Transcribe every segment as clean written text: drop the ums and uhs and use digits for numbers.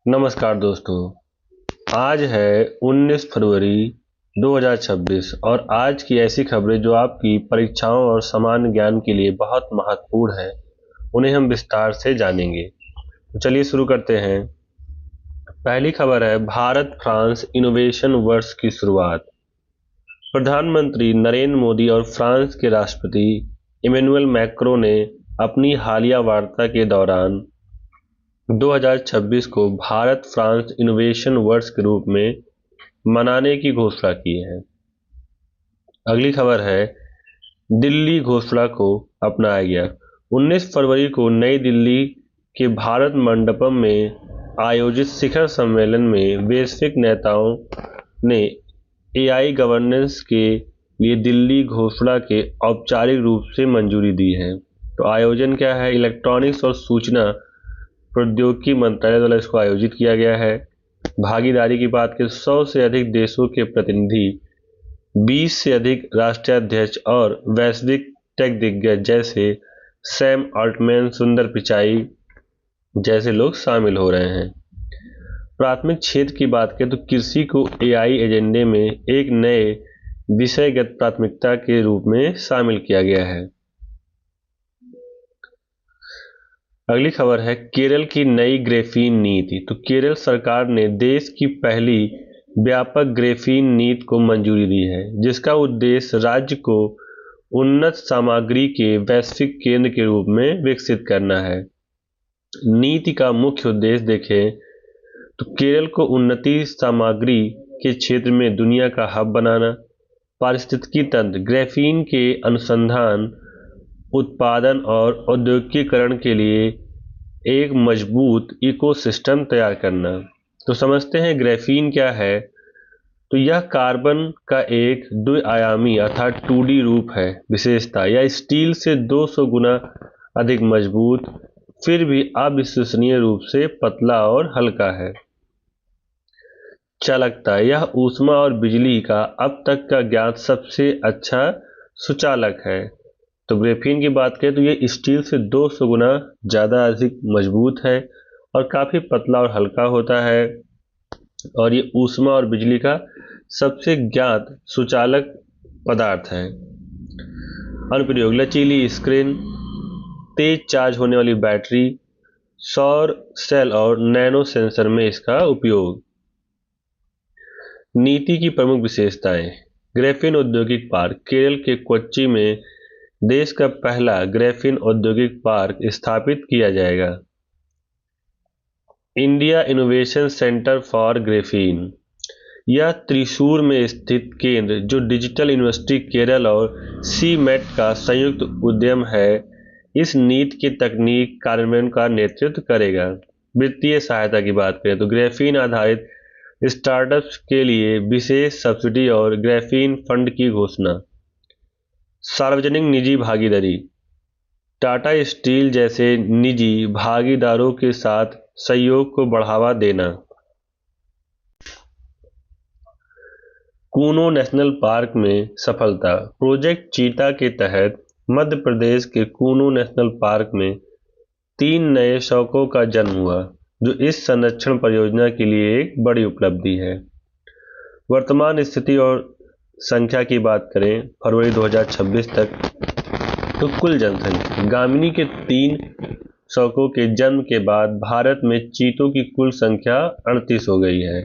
नमस्कार दोस्तों। आज है 19 फरवरी 2026 और आज की ऐसी खबरें जो आपकी परीक्षाओं और सामान्य ज्ञान के लिए बहुत महत्वपूर्ण है, उन्हें हम विस्तार से जानेंगे। तो चलिए शुरू करते हैं। पहली खबर है भारत फ्रांस इनोवेशन वर्ष की शुरुआत। प्रधानमंत्री नरेंद्र मोदी और फ्रांस के राष्ट्रपति इमैनुअल मैक्रों ने अपनी हालिया वार्ता के दौरान 2026 को भारत फ्रांस इनोवेशन वर्ष के रूप में मनाने की घोषणा की है। अगली खबर है दिल्ली घोषणा को अपनाया गया। 19 फरवरी को नई दिल्ली के भारत मंडपम में आयोजित शिखर सम्मेलन में वैश्विक नेताओं ने एआई गवर्नेंस के लिए दिल्ली घोषणा के औपचारिक रूप से मंजूरी दी है। तो आयोजन क्या है? इलेक्ट्रॉनिक्स और सूचना प्रौद्योगिकी मंत्रालय द्वारा इसको आयोजित किया गया है। भागीदारी की बात करें, 100 से अधिक देशों के प्रतिनिधि, 20 से अधिक राष्ट्राध्यक्ष और वैश्विक टेक दिग्गज जैसे सैम ऑल्टमैन, सुंदर पिचाई जैसे लोग शामिल हो रहे हैं। प्राथमिक क्षेत्र की बात करें तो कृषि को एआई एजेंडे में एक नए विषयगत प्राथमिकता के रूप में शामिल किया गया है। अगली खबर है केरल की नई ग्रेफीन नीति। तो केरल सरकार ने देश की पहली व्यापक ग्रेफीन नीति को मंजूरी दी है, जिसका उद्देश्य राज्य को उन्नत सामग्री के वैश्विक केंद्र के रूप में विकसित करना है। नीति का मुख्य उद्देश्य देखें तो केरल को उन्नति सामग्री के क्षेत्र में दुनिया का हब बनाना, पारिस्थितिकी तंत्र, ग्रेफीन के अनुसंधान, उत्पादन और औद्योगिकीकरण के लिए एक मजबूत इकोसिस्टम तैयार करना। तो समझते हैं ग्रेफीन क्या है। तो यह कार्बन का एक द्विआयामी अर्थात 2D रूप है। विशेषता, यह स्टील से 200 गुना अधिक मजबूत, फिर भी अविश्वसनीय रूप से पतला और हल्का है। चालकता, यह ऊष्मा और बिजली का अब तक का ज्ञात सबसे अच्छा सुचालक है। तो ग्रेफीन की बात करें तो ये स्टील से 200 गुना ज़्यादा अधिक मजबूत है और काफ़ी पतला और हल्का होता है, और ये ऊष्मा और बिजली का सबसे ज्ञात सुचालक पदार्थ है। अनुप्रयोग, लचीली स्क्रीन, तेज चार्ज होने वाली बैटरी, सौर सेल और नैनो सेंसर में इसका उपयोग। नीति की प्रमुख विशेषताएं। ग्रेफीन औद्योगिक पार्क, केरल के कोच्चि में देश का पहला ग्रेफीन औद्योगिक पार्क स्थापित किया जाएगा। India innovation centre for graphene, यह त्रिशूर में स्थित केंद्र जो डिजिटल यूनिवर्सिटी केरल और सीमेट का संयुक्त उद्यम है, इस नीति के तकनीक कार्यान्वयन का नेतृत्व करेगा। वित्तीय सहायता की बात करें तो ग्रेफीन आधारित स्टार्टअप्स के लिए विशेष सब्सिडी और ग्रेफीन फंड की घोषणा। सार्वजनिक निजी भागीदारी, टाटा स्टील जैसे निजी भागीदारों के साथ सहयोग को बढ़ावा देना। कूनो नेशनल पार्क में सफलता, प्रोजेक्ट चीता के तहत मध्य प्रदेश के कूनो नेशनल पार्क में 3 नए शौकों का जन्म हुआ, जो इस संरक्षण परियोजना के लिए एक बड़ी उपलब्धि है। वर्तमान स्थिति और संख्या की बात करें फरवरी 2026 तक, तो कुल जनसंख्या गामिनी के 3 शौकों के जन्म के बाद भारत में चीतों की कुल संख्या 38 हो गई है।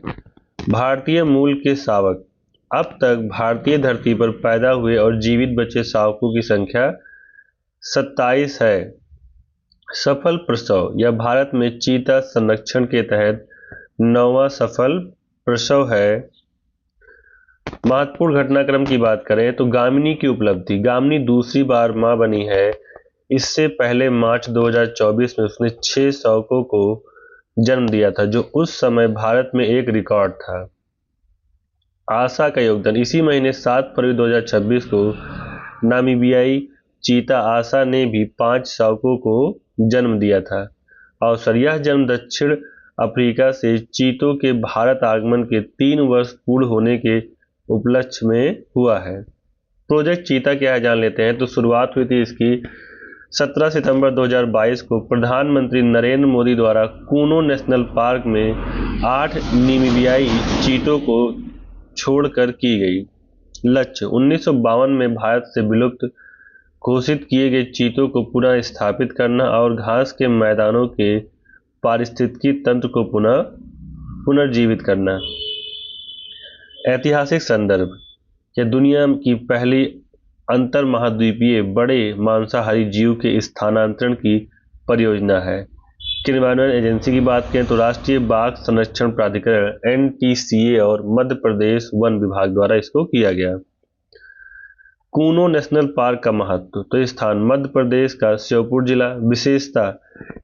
भारतीय मूल के शावक, अब तक भारतीय धरती पर पैदा हुए और जीवित बचे शावकों की संख्या 27 है। सफल प्रसव, यह भारत में चीता संरक्षण के तहत 9वां सफल प्रसव है। महत्वपूर्ण घटनाक्रम की बात करें तो गामिनी की उपलब्धि, गामिनी दूसरी बार मां बनी है। इससे पहले मार्च 2024 में उसने 6 शौकों को जन्म दिया था, जो उस समय भारत में एक रिकॉर्ड था। आशा का योगदान, इसी महीने 7 फरवरी 2026 को नामीबियाई चीता आशा ने भी 5 शौकों को जन्म दिया था। अवसर, यह जन्म दक्षिण अफ्रीका से चीतों के भारत आगमन के 3 वर्ष पूर्ण होने के उपलक्ष्य में हुआ है। प्रोजेक्ट चीता क्या है जान लेते हैं। तो शुरुआत हुई थी इसकी 17 सितंबर 2022 को प्रधानमंत्री नरेंद्र मोदी द्वारा कूनो नेशनल पार्क में 8 नामीबियाई चीतों को छोड़कर की गई। लक्ष्य 1952 में भारत से विलुप्त घोषित किए गए चीतों को पुनः स्थापित करना और घास के मैदानों के पारिस्थितिकी तंत्र को पुनर्जीवित करना। ऐतिहासिक संदर्भ: यह दुनिया की पहली अंतर महाद्वीपीय बड़े मांसाहारी जीव के स्थानांतरण की परियोजना है। क्रियान्वयन एजेंसी की बात करें तो राष्ट्रीय बाघ संरक्षण प्राधिकरण NTCA और मध्य प्रदेश वन विभाग द्वारा इसको किया गया। कूनो नेशनल पार्क का महत्व: तो स्थान मध्य प्रदेश का श्योपुर जिला। विशेषता: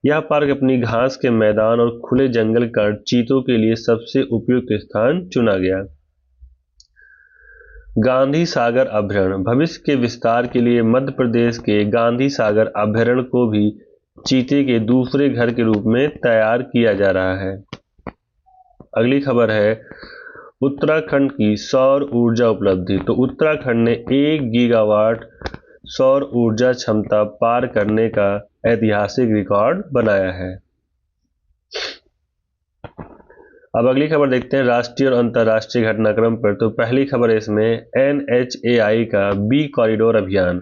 यह पार्क अपनी घास के मैदान और खुले जंगल का चीतों के लिए सबसे उपयुक्त स्थान चुना गया। गांधी सागर अभयारण्य: भविष्य के विस्तार के लिए मध्य प्रदेश के गांधी सागर अभयारण्य को भी चीते के दूसरे घर के रूप में तैयार किया जा रहा है। अगली खबर है उत्तराखंड की सौर ऊर्जा उपलब्धि। तो उत्तराखंड ने 1 गीगावाट सौर ऊर्जा क्षमता पार करने का ऐतिहासिक रिकॉर्ड बनाया है। अब अगली खबर देखते हैं राष्ट्रीय और अंतर्राष्ट्रीय घटनाक्रम पर। तो पहली खबर है इसमें NHAI का बी कॉरिडोर अभियान।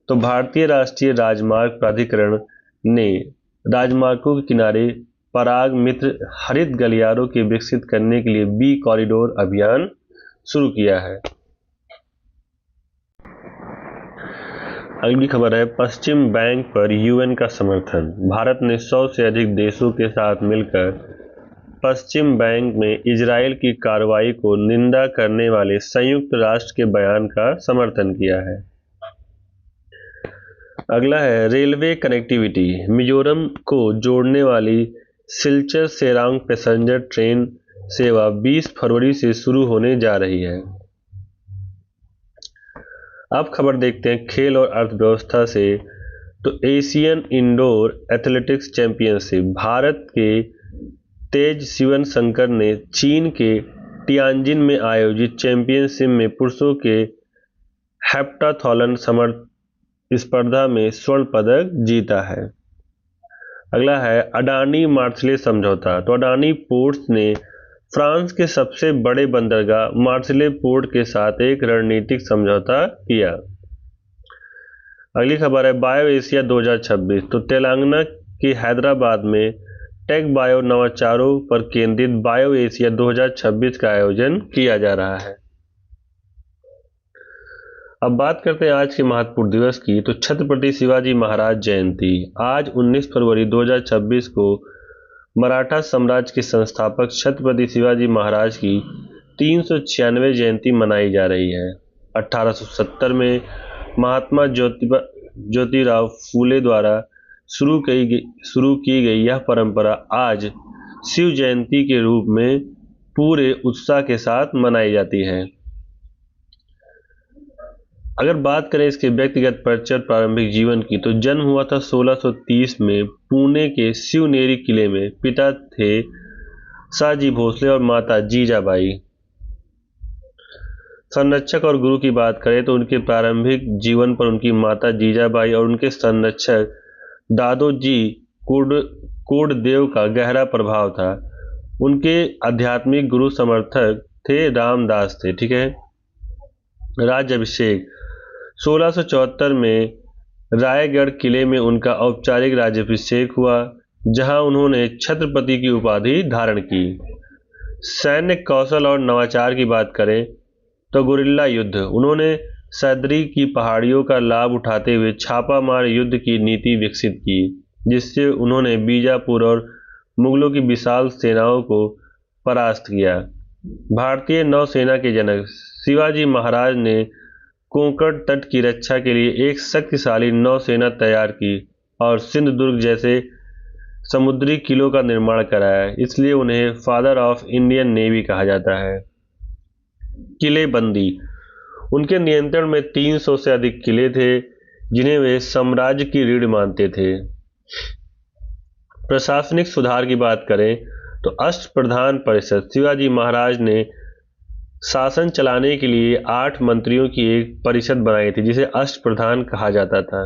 तो भारतीय राष्ट्रीय राजमार्ग प्राधिकरण ने राजमार्गों के किनारे पराग मित्र हरित गलियारों के विकसित करने के लिए बी कॉरिडोर अभियान शुरू किया है। अगली खबर है पश्चिम बैंक पर UN का समर्थन। भारत ने 100 से अधिक देशों के साथ मिलकर पश्चिम बैंक में इजराइल की कार्रवाई को निंदा करने वाले संयुक्त राष्ट्र के बयान का समर्थन किया है। अगला है रेलवे कनेक्टिविटी। मिजोरम को जोड़ने वाली सिलचर सेरांग पैसेंजर ट्रेन सेवा 20 फरवरी से शुरू होने जा रही है। अब खबर देखते हैं खेल और अर्थव्यवस्था से। तो Asian indoor athletics championship. Bharat के तेज शिवन शंकर ने चीन के टियानजिन में आयोजित चैंपियनशिप में पुरुषों के हेप्टाथलॉन स्पर्धा में स्वर्ण पदक जीता है। अगला है अडानी मार्सेले समझौता। तो अडानी पोर्ट्स ने फ्रांस के सबसे बड़े बंदरगाह मार्सेले पोर्ट के साथ एक रणनीतिक समझौता किया। अगली खबर है बायो एशिया 2026। तो तेलंगाना के हैदराबाद में टेक बायो नवाचारों पर केंद्रित बायो एशिया 2026 का आयोजन किया जा रहा है। अब बात करते हैं आज के महत्वपूर्ण दिवस की। तो छत्रपति शिवाजी महाराज जयंती। आज 19 फरवरी 2026 को मराठा साम्राज्य के संस्थापक छत्रपति शिवाजी महाराज की 396वीं जयंती मनाई जा रही है। 1870 में महात्मा ज्योतिराव फूले द्वारा शुरू की गई यह परंपरा आज शिव जयंती के रूप में पूरे उत्साह के साथ मनाई जाती है। अगर बात करें इसके व्यक्तिगत परिचय और प्रारंभिक जीवन की, तो जन्म हुआ था 1630 में पुणे के शिवनेरी किले में। पिता थे शाहजी भोसले और माता जीजाबाई। संरक्षक और गुरु की बात करें तो उनके प्रारंभिक जीवन पर उनकी माता जीजाबाई और उनके संरक्षक दादोजी कोंडदेव का गहरा प्रभाव था। उनके आध्यात्मिक गुरु समर्थक थे रामदास थे। ठीक है। राज्याभिषेक 1674 में रायगढ़ किले में उनका औपचारिक राज्याभिषेक हुआ, जहां उन्होंने छत्रपति की उपाधि धारण की। सैन्य कौशल और नवाचार की बात करें तो गुरिल्ला युद्ध। उन्होंने सद्री की पहाड़ियों का लाभ उठाते हुए छापामार युद्ध की नीति विकसित की, जिससे उन्होंने बीजापुर और मुगलों की विशाल सेनाओं को परास्त किया। भारतीय नौसेना के जनक शिवाजी महाराज ने कोंकण तट की रक्षा के लिए एक शक्तिशाली नौसेना तैयार की और सिंधु दुर्ग जैसे समुद्री किलों का निर्माण कराया, इसलिए उन्हें फादर ऑफ इंडियन नेवी कहा जाता है। किलेबंदी। उनके नियंत्रण में 300 से अधिक किले थे, जिन्हें वे साम्राज्य की रीढ़ मानते थे। प्रशासनिक सुधार की बात करें तो अष्टप्रधान परिषद। शिवाजी महाराज ने शासन चलाने के लिए 8 मंत्रियों की एक परिषद बनाई थी, जिसे अष्टप्रधान कहा जाता था।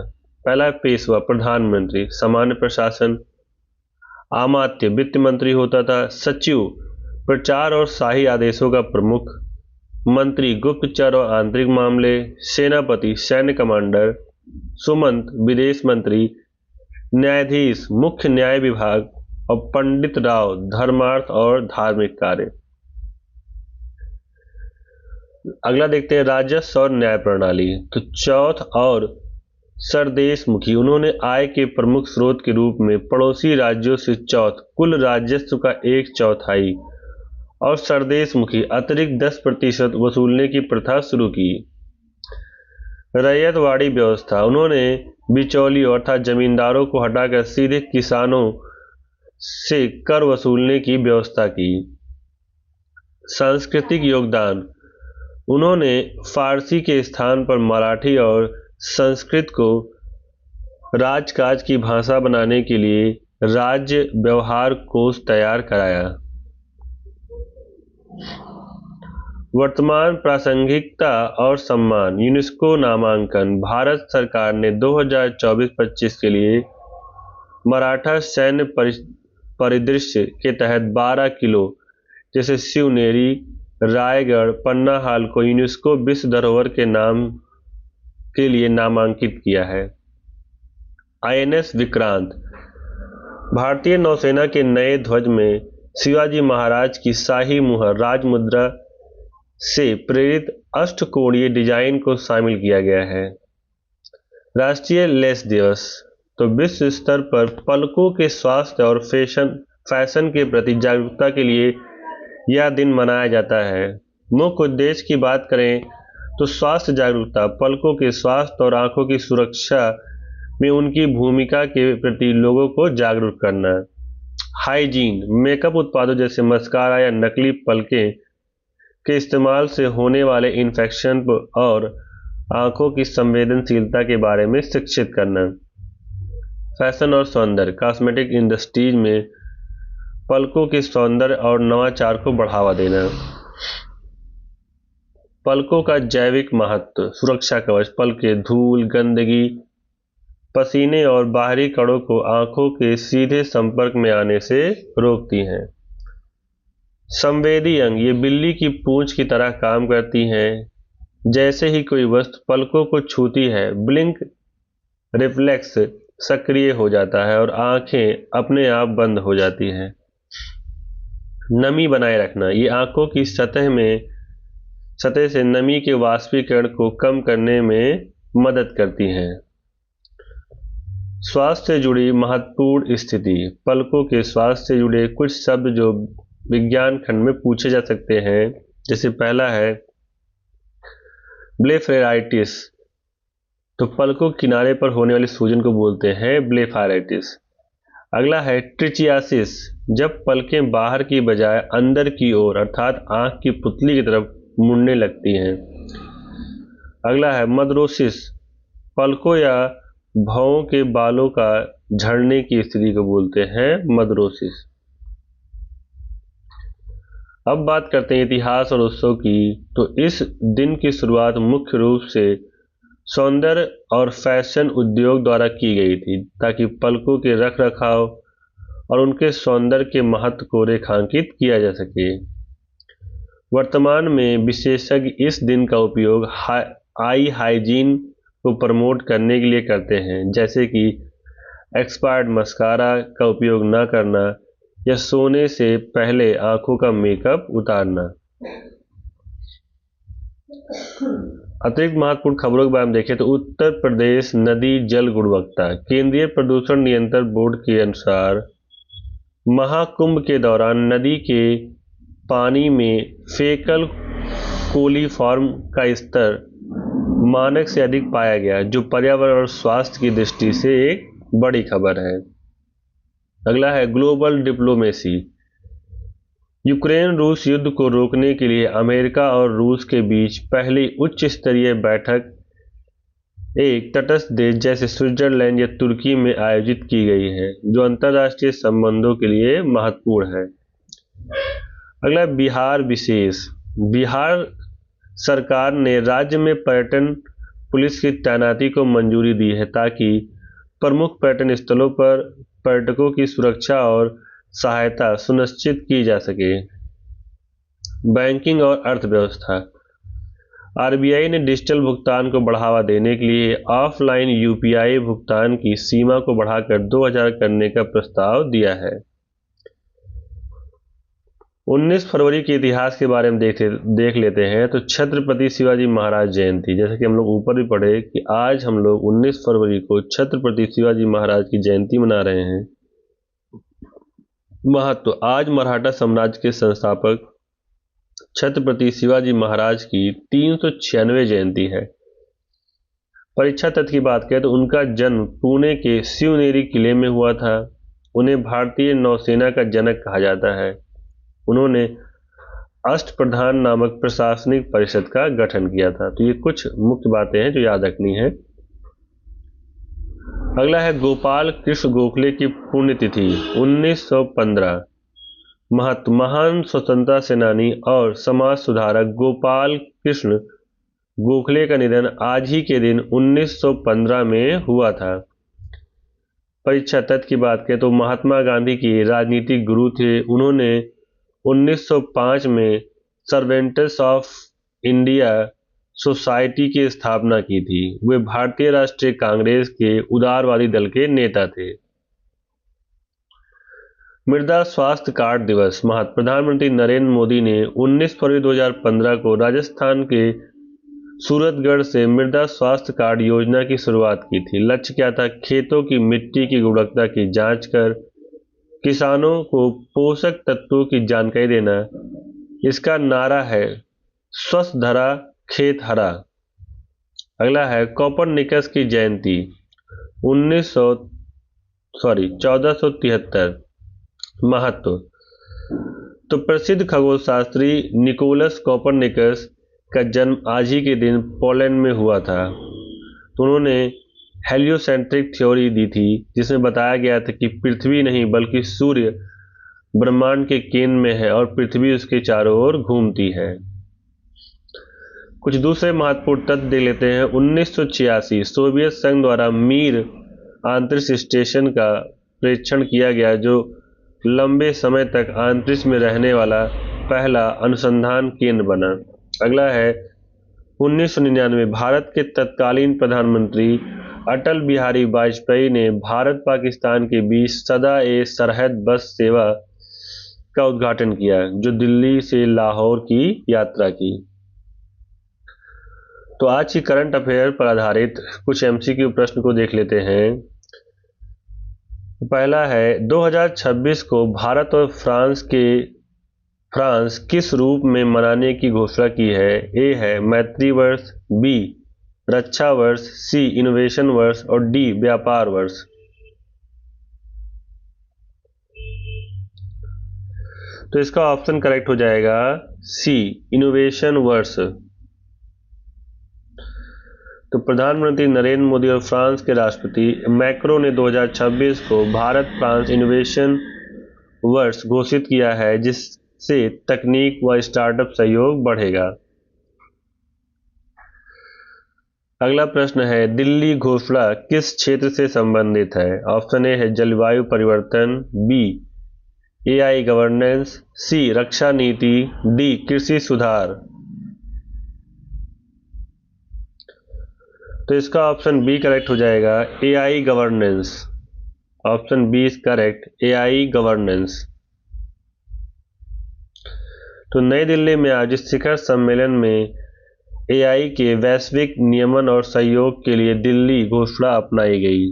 पहला पेशवा प्रधानमंत्री, सामान्य प्रशासन, अमात्य वित्त मंत्री होता था, सचिव प्रचार और शाही आदेशों का प्रमुख, मंत्री गुप्तचर और आंतरिक मामले, सेनापति सैन्य कमांडर, सुमंत विदेश मंत्री, न्यायाधीश मुख्य न्याय विभाग और पंडित राव धर्मार्थ और धार्मिक कार्य। अगला देखते हैं राजस्व और न्याय प्रणाली। तो चौथ और सरदेशमुखी, उन्होंने आय के प्रमुख स्रोत के रूप में पड़ोसी राज्यों से चौथ कुल राजस्व का 1/4 और सरदेशमुखी अतिरिक्त 10% वसूलने की प्रथा शुरू की। रैयतवाड़ी व्यवस्था, उन्होंने बिचौलियों अर्थात जमींदारों को हटाकर सीधे किसानों से कर वसूलने की व्यवस्था की। सांस्कृतिक योगदान, उन्होंने फारसी के स्थान पर मराठी और संस्कृत को राजकाज की भाषा बनाने के लिए राज्य व्यवहार कोश तैयार कराया। वर्तमान प्रासंगिकता और सम्मान, यूनेस्को नामांकन, भारत सरकार ने 2024-25 के लिए मराठा सैन्य परिदृश्य के तहत 12 किलो जैसे शिवनेरी, रायगढ़, पन्ना हाल को यूनेस्को विश्व धरोहर के नाम के लिए नामांकित किया है। INS विक्रांत, भारतीय नौसेना के नए ध्वज में शिवाजी महाराज की शाही मुहर राजमुद्रा से प्रेरित अष्टकोणीय डिजाइन को शामिल किया गया है। राष्ट्रीय लेस दिवस, तो विश्व स्तर पर पलकों के स्वास्थ्य और फैशन के प्रति जागरूकता के लिए यह दिन मनाया जाता है। मुख्य उद्देश्य की बात करें तो स्वास्थ्य जागरूकता, पलकों के स्वास्थ्य और आंखों की सुरक्षा में उनकी भूमिका के प्रति लोगों को जागरूक करना। हाइजीन, मेकअप उत्पादों जैसे मस्कारा या नकली पलकें के इस्तेमाल से होने वाले इन्फेक्शन और आंखों की संवेदनशीलता के बारे में शिक्षित करना। फैशन और सौंदर्य, कॉस्मेटिक इंडस्ट्रीज में पलकों के सौंदर्य और नवाचार को बढ़ावा देना। पलकों का जैविक महत्व, सुरक्षा कवच, पलकें धूल, गंदगी, पसीने और बाहरी कणों को आंखों के सीधे संपर्क में आने से रोकती हैं। संवेदी अंग, ये बिल्ली की पूंछ की तरह काम करती हैं। जैसे ही कोई वस्तु पलकों को छूती है, ब्लिंक रिफ्लेक्स सक्रिय हो जाता है और आंखें अपने आप बंद हो जाती हैं। नमी बनाए रखना, ये आंखों की सतह से नमी के वाष्पीकरण को कम करने में मदद करती हैं। स्वास्थ्य से जुड़ी महत्वपूर्ण स्थिति, पलकों के स्वास्थ्य से जुड़े कुछ शब्द जो विज्ञान खंड में पूछे जा सकते हैं। जैसे पहला है ब्लेफाराइटिस, तो पलकों के किनारे पर होने वाली सूजन को बोलते हैं ब्लेफाराइटिस। अगला है ट्रिचियासिस, जब पलकें बाहर की बजाय अंदर की ओर अर्थात आंख की पुतली की तरफ मुड़ने लगती हैं। अगला है मदरोसिस, पलकों या भौं के बालों का झड़ने की स्थिति को बोलते हैं मदरोसिस। अब बात करते हैं इतिहास और उत्सव की। तो इस दिन की शुरुआत मुख्य रूप से सौंदर्य और फैशन उद्योग द्वारा की गई थी ताकि पलकों के रख रखाव और उनके सौंदर्य के महत्व को रेखांकित किया जा सके। वर्तमान में विशेषज्ञ इस दिन का उपयोग आई हाइजीन को प्रमोट करने के लिए करते हैं, जैसे कि एक्सपायर्ड मस्कारा का उपयोग न करना या सोने से पहले आंखों का मेकअप उतारना। अतिरिक्त महत्वपूर्ण खबरों के बारे में देखें तो उत्तर प्रदेश नदी जल गुणवत्ता, केंद्रीय प्रदूषण नियंत्रण बोर्ड के अनुसार महाकुंभ के दौरान नदी के पानी में फेकल कोलीफॉर्म का स्तर मानक से अधिक पाया गया, जो पर्यावरण और स्वास्थ्य की दृष्टि से एक बड़ी खबर है। अगला है ग्लोबल डिप्लोमेसी। यूक्रेन रूस युद्ध को रोकने के लिए अमेरिका और रूस के बीच पहली उच्च स्तरीय बैठक एक तटस्थ देश जैसे स्विट्जरलैंड या तुर्की में आयोजित की गई है, जो अंतर्राष्ट्रीय संबंधों के लिए महत्वपूर्ण है। अगला बिहार विशेष। बिहार सरकार ने राज्य में पर्यटन पुलिस की तैनाती को मंजूरी दी है ताकि प्रमुख पर्यटन स्थलों पर पर्यटकों की सुरक्षा और सहायता सुनिश्चित की जा सके। बैंकिंग और अर्थव्यवस्था। आरबीआई ने डिजिटल भुगतान को बढ़ावा देने के लिए ऑफलाइन यूपीआई भुगतान की सीमा को बढ़ाकर 2000 करने का प्रस्ताव दिया है। 19 फरवरी के इतिहास के बारे में देख लेते हैं। तो छत्रपति शिवाजी महाराज जयंती, जैसे कि हम लोग ऊपर भी पढ़े कि आज हम लोग 19 फरवरी को छत्रपति शिवाजी महाराज की जयंती मना रहे हैं। महत्व। आज मराठा साम्राज्य के संस्थापक छत्रपति शिवाजी महाराज की 396वीं जयंती है। परीक्षा तथ्य की बात करें तो उनका जन्म पुणे के शिवनेरी किले में हुआ था। उन्हें भारतीय नौसेना का जनक कहा जाता है। उन्होंने अष्टप्रधान नामक प्रशासनिक परिषद का गठन किया था। तो ये कुछ मुख्य बातें हैं जो याद रखनी है। अगला है गोपाल कृष्ण गोखले की पुण्यतिथि 1915। महत्व। महान स्वतंत्रता सेनानी और समाज सुधारक गोपाल कृष्ण गोखले का निधन आज ही के दिन 1915 में हुआ था। परीक्षा तथ्य की बात करें तो महात्मा गांधी के राजनीतिक गुरु थे। उन्होंने 1905 में सर्वेंट्स ऑफ इंडिया सोसाइटी की स्थापना की थी। वे भारतीय राष्ट्रीय कांग्रेस के उदारवादी दल के नेता थे। मृदा स्वास्थ्य कार्ड दिवस। महत्व। प्रधानमंत्री नरेंद्र मोदी ने 19 फरवरी 2015 को राजस्थान के सूरतगढ़ से मृदा स्वास्थ्य कार्ड योजना की शुरुआत की थी। लक्ष्य क्या था? खेतों की मिट्टी की गुणवत्ता की जांच कर किसानों को पोषक तत्वों की जानकारी देना। इसका नारा है स्वस्थ धरा खेत हरा। अगला है कोपरनिकस की जयंती 1473। महत्व। तो प्रसिद्ध खगोलशास्त्री निकोलस कोपरनिकस का जन्म आज ही के दिन पोलैंड में हुआ था। तो उन्होंने हेलियोसेंट्रिक थ्योरी दी थी, जिसमें बताया गया था कि पृथ्वी नहीं बल्कि सूर्य ब्रह्मांड के केंद्र में है और पृथ्वी उसके चारों ओर घूमती है। कुछ दूसरे महत्वपूर्ण तथ्य देख लेते हैं। 1986 सोवियत संघ द्वारा मीर अंतरिक्ष स्टेशन का परीक्षण किया गया, जो लंबे समय तक अंतरिक्ष में रहने वाला पहला अनुसंधान केंद्र बना। अगला है 1999 भारत के तत्कालीन प्रधानमंत्री अटल बिहारी वाजपेयी ने भारत पाकिस्तान के बीच सदा ए सरहद बस सेवा का उद्घाटन किया, जो दिल्ली से लाहौर की यात्रा की। तो आज की करंट अफेयर पर आधारित कुछ एमसीक्यू प्रश्न को देख लेते हैं। पहला है 2026 को भारत और फ्रांस किस रूप में मनाने की घोषणा की है? ए है मैत्री वर्ष, बी रक्षा वर्ष, सी इनोवेशन वर्ष और डी व्यापार वर्ष। तो इसका ऑप्शन करेक्ट हो जाएगा सी इनोवेशन वर्ष। तो प्रधानमंत्री नरेंद्र मोदी और फ्रांस के राष्ट्रपति मैक्रो ने 2026 को भारत फ्रांस इनोवेशन वर्ष घोषित किया है, जिससे तकनीक व स्टार्टअप सहयोग बढ़ेगा। अगला प्रश्न है दिल्ली घोषणा किस क्षेत्र से संबंधित है? ऑप्शन ए है जलवायु परिवर्तन, बी एआई गवर्नेंस, सी रक्षा नीति, डी कृषि सुधार। तो इसका ऑप्शन बी करेक्ट हो जाएगा AI governance. Option B is correct, AI governance. तो नई दिल्ली में आयोजित शिखर सम्मेलन में एआई के वैश्विक नियमन और सहयोग के लिए दिल्ली घोषणा अपनाई गई।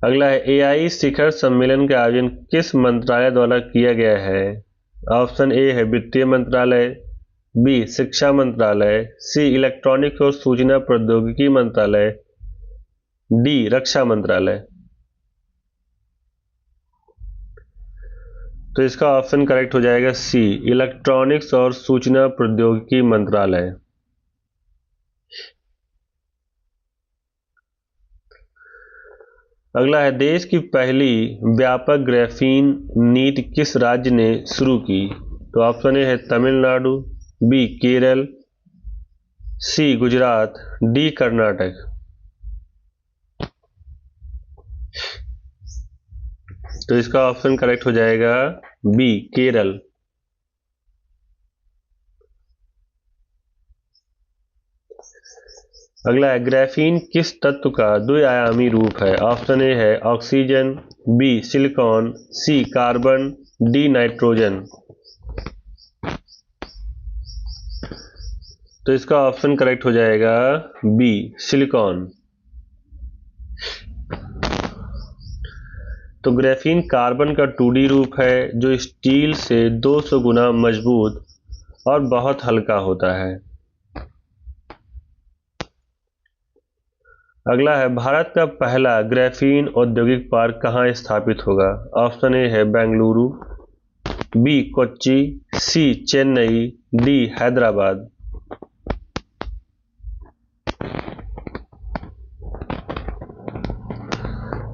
अगला है एआई शिखर सम्मेलन का आयोजन किस मंत्रालय द्वारा किया गया है? ऑप्शन ए है वित्त मंत्रालय, बी शिक्षा मंत्रालय, सी इलेक्ट्रॉनिक्स और सूचना प्रौद्योगिकी मंत्रालय, डी रक्षा मंत्रालय। तो इसका ऑप्शन करेक्ट हो जाएगा सी इलेक्ट्रॉनिक्स और सूचना प्रौद्योगिकी मंत्रालय। अगला है देश की पहली व्यापक ग्राफीन नीति किस राज्य ने शुरू की? तो ऑप्शन ए है तमिलनाडु, बी केरल, सी गुजरात, डी कर्नाटक। तो इसका ऑप्शन करेक्ट हो जाएगा बी, केरल। अगला है, ग्राफीन किस तत्व का द्विआयामी रूप है? ऑप्शन ए है ऑक्सीजन, बी सिलिकॉन, सी कार्बन, डी नाइट्रोजन। तो इसका ऑप्शन करेक्ट हो जाएगा बी, सिलिकॉन। तो ग्राफीन कार्बन का 2D रूप है जो स्टील से 200 गुना मजबूत और बहुत हल्का होता है। अगला है, भारत का पहला ग्राफीन औद्योगिक पार्क कहाँ स्थापित होगा? ऑप्शन ए है बेंगलुरु, बी कोच्चि, सी चेन्नई, डी हैदराबाद।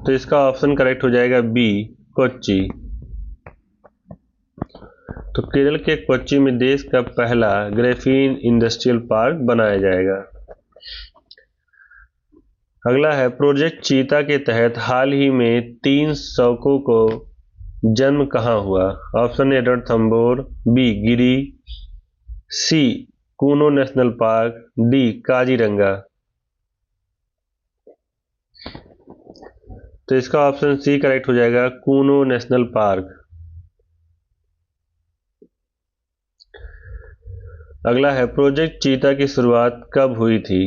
तो इसका ऑप्शन करेक्ट हो जाएगा बी, कोच्चि। तो केरल के कोच्चि में देश का पहला ग्राफीन इंडस्ट्रियल पार्क बनाया जाएगा। अगला है, प्रोजेक्ट चीता के तहत हाल ही में 3 शवकों को जन्म कहाँ हुआ? Option A Ranthambore, B Giri, C Kuno national park, D Kaziranga. तो इसका ऑप्शन सी करेक्ट हो जाएगा, कूनो नेशनल पार्क। अगला है, प्रोजेक्ट चीता की शुरुआत कब हुई थी?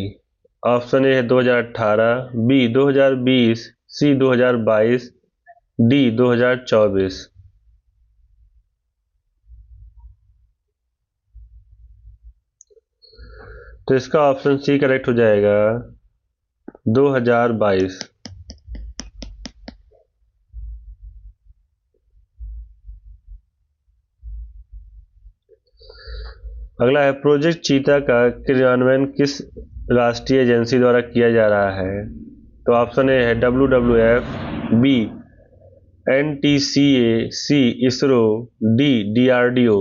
ऑप्शन ए है 2018, बी 2020, सी 2022, डी 2024। तो इसका ऑप्शन सी करेक्ट हो जाएगा 2022। अगला है, प्रोजेक्ट चीता का क्रियान्वयन किस राष्ट्रीय एजेंसी द्वारा किया जा रहा है? तो ऑप्शन ए है WWF, बी NTCA, सी इसरो, डी DRDO।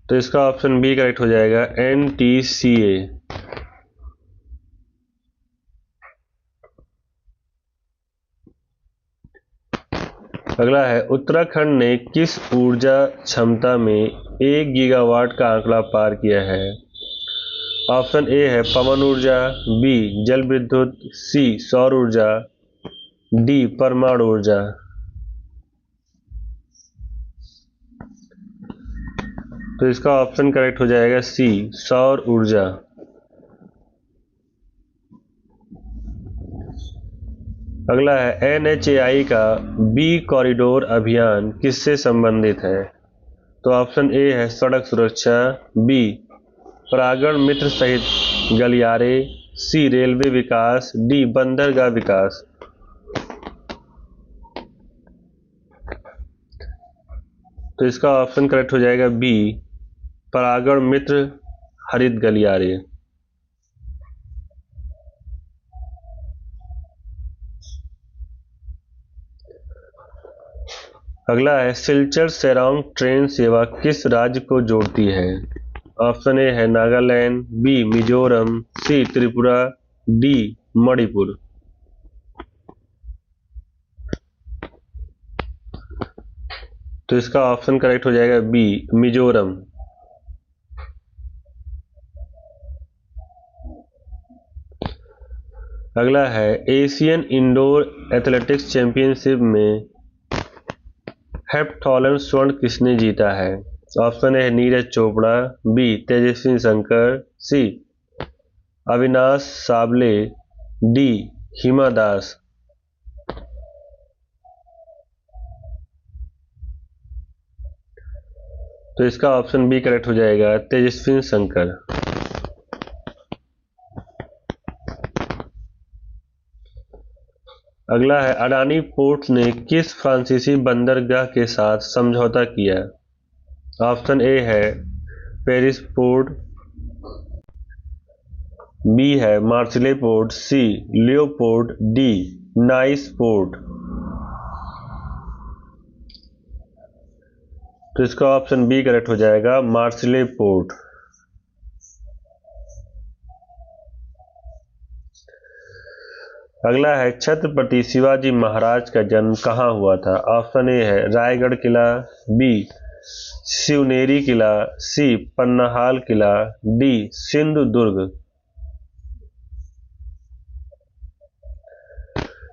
तो इसका ऑप्शन बी करेक्ट हो जाएगा NTCA। अगला है, उत्तराखंड ने किस ऊर्जा क्षमता में 1 गीगावाट का आंकड़ा पार किया है? ऑप्शन ए है पवन ऊर्जा, बी जल विद्युत, सी सौर ऊर्जा, डी परमाणु ऊर्जा। तो इसका ऑप्शन करेक्ट हो जाएगा सी, सौर ऊर्जा। अगला है, NHAI का बी कॉरिडोर अभियान किससे संबंधित है? तो ऑप्शन ए है सड़क सुरक्षा, बी परागण मित्र सहित गलियारे, सी रेलवे विकास, डी बंदरगाह विकास। तो इसका ऑप्शन करेक्ट हो जाएगा बी परागण मित्र हरित गलियारे। अगला है, सिलचर सेरांग ट्रेन सेवा किस राज्य को जोड़ती है? ऑप्शन ए है नागालैंड, बी मिजोरम, सी त्रिपुरा, डी मणिपुर। तो इसका ऑप्शन करेक्ट हो जाएगा बी मिजोरम। अगला है, एशियन इंडोर एथलेटिक्स चैंपियनशिप में हेप्टाथलॉन स्वर्ण किसने जीता है? ऑप्शन ए है नीरज चोपड़ा, बी तेजस्वी शंकर, सी अविनाश साबले, डी हिमा दास। तो इसका ऑप्शन बी करेक्ट हो जाएगा तेजस्वी शंकर। अगला है, अडानी पोर्ट्स ने किस फ्रांसीसी बंदरगाह के साथ समझौता किया? ऑप्शन ए है पेरिस पोर्ट, बी है मार्सिले पोर्ट, सी लियो पोर्ट, डी नाइस पोर्ट। तो इसका ऑप्शन बी करेक्ट हो जाएगा मार्सिले पोर्ट। अगला है छत्रपति शिवाजी महाराज का जन्म कहाँ हुआ था। ऑप्शन ए है रायगढ़ किला, बी शिवनेरी किला, सी पन्नाहाल किला, डी सिंधु दुर्ग।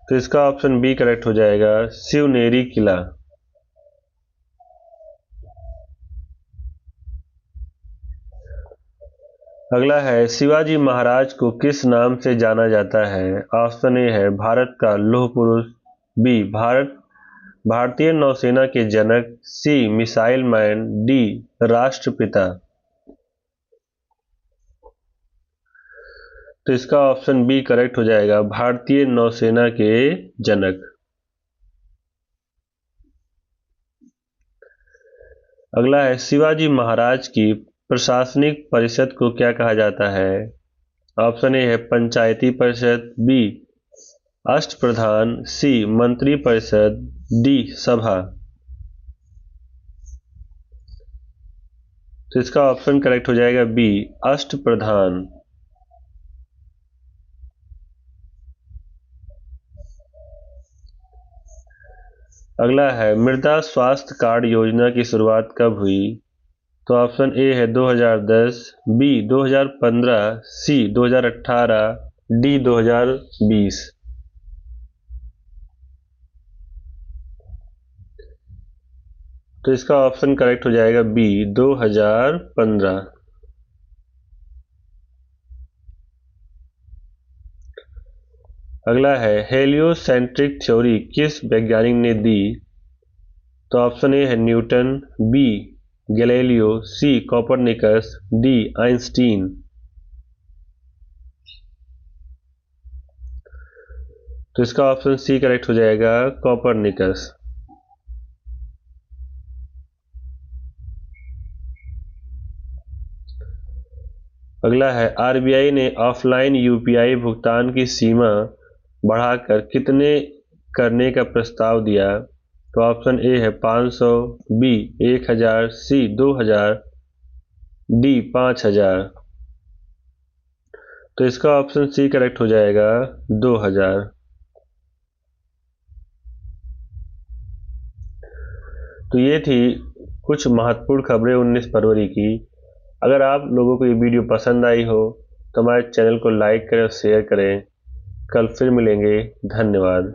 तो इसका ऑप्शन बी करेक्ट हो जाएगा, शिवनेरी किला। अगला है शिवाजी महाराज को किस नाम से जाना जाता है। ऑप्शन ए है भारत का लौह पुरुष, बी भारतीय नौसेना के जनक, सी मिसाइल मैन, डी राष्ट्रपिता। तो इसका ऑप्शन बी करेक्ट हो जाएगा, भारतीय नौसेना के जनक। अगला है शिवाजी महाराज की प्रशासनिक परिषद को क्या कहा जाता है। ऑप्शन ए है पंचायती परिषद, बी अष्टप्रधान, सी मंत्री परिषद, डी सभा। तो इसका ऑप्शन करेक्ट हो जाएगा बी अष्टप्रधान। अगला है मृदा स्वास्थ्य कार्ड योजना की शुरुआत कब हुई। तो ऑप्शन ए है 2010, बी 2015, सी 2018, डी 2020। तो इसका ऑप्शन करेक्ट हो जाएगा बी 2015। अगला है हेलियोसेंट्रिक थ्योरी किस वैज्ञानिक ने दी। तो ऑप्शन ए है न्यूटन, बी गैलीलियो, सी कोपरनिकस, डी आइंस्टीन। तो इसका ऑप्शन सी करेक्ट हो जाएगा, कोपरनिकस। अगला है आरबीआई ने ऑफलाइन यूपीआई भुगतान की सीमा बढ़ाकर कितने करने का प्रस्ताव दिया। तो ऑप्शन ए है 500, बी 1000, सी 2000, डी 5000। तो इसका ऑप्शन सी करेक्ट हो जाएगा, 2000। तो ये थी कुछ महत्वपूर्ण खबरें 19 फरवरी की। अगर आप लोगों को ये वीडियो पसंद आई हो तो हमारे चैनल को लाइक करें और शेयर करें। कल फिर मिलेंगे। धन्यवाद।